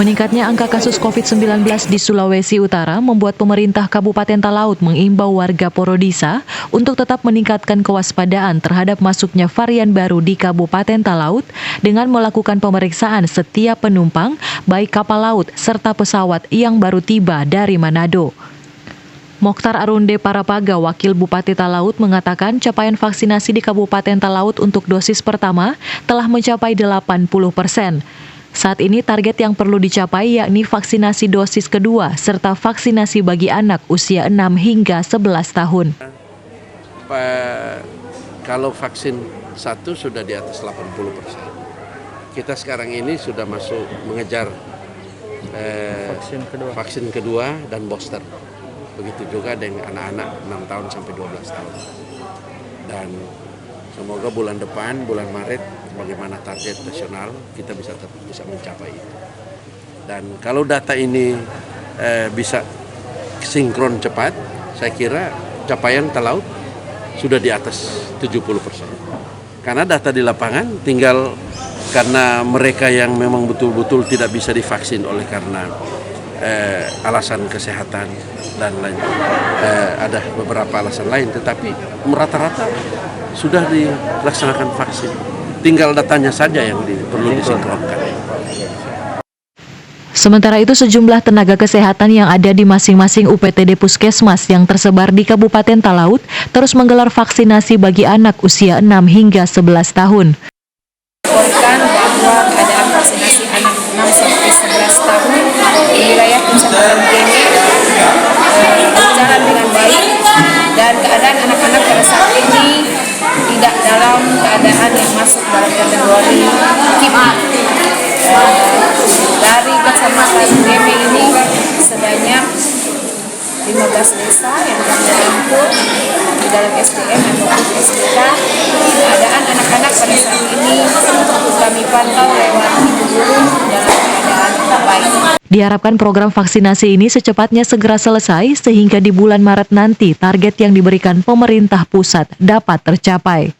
Meningkatnya angka kasus COVID-19 di Sulawesi Utara membuat pemerintah Kabupaten Talaut mengimbau warga Porodisa untuk tetap meningkatkan kewaspadaan terhadap masuknya varian baru di Kabupaten Talaut dengan melakukan pemeriksaan setiap penumpang, baik kapal laut serta pesawat yang baru tiba dari Manado. Mokhtar Arunde Parapaga, Wakil Bupati Talaut, mengatakan capaian vaksinasi di Kabupaten Talaut untuk dosis pertama telah mencapai 80%. Saat ini target yang perlu dicapai yakni vaksinasi dosis kedua serta vaksinasi bagi anak usia 6 hingga 11 tahun. Kalau vaksin satu sudah di atas 80%. Kita sekarang ini sudah masuk mengejar vaksin kedua dan booster. Begitu juga dengan anak-anak 6 tahun sampai 12 tahun. Dan semoga bulan depan, bulan Maret, bagaimana target nasional, kita bisa mencapai itu. Dan kalau data ini bisa sinkron cepat, saya kira capaian Talaut sudah di atas 70%. Karena data di lapangan tinggal karena mereka yang memang betul-betul tidak bisa divaksin oleh karena alasan kesehatan dan lain, ada beberapa alasan lain, tetapi rata-rata sudah dilaksanakan vaksin. Tinggal datanya saja yang perlu disinkronkan. Sementara itu sejumlah tenaga kesehatan yang ada di masing-masing UPTD Puskesmas yang tersebar di Kabupaten Talaut terus menggelar vaksinasi bagi anak usia 6 hingga 11 tahun. Bahwa keadaan vaksinasi anak 6 sampai 11 tahun di wilayah Kecamatan Genge berjalan dengan baik dan keadaan anak-anak pada saat ini tidak dalam keadaan yang masuk dalam kategori KIPI. Dari Kecamatan Genge ini sebanyak 15 desa yang kami input di dalam SDM ataupun SDK. Keadaan anak-anak pada saat ini kami pantau lewat ibu guru dalam keadaan baik. Diharapkan program vaksinasi ini secepatnya segera selesai sehingga di bulan Maret nanti target yang diberikan pemerintah pusat dapat tercapai.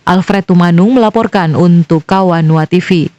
Alfred Tumanung melaporkan untuk Kawanua TV.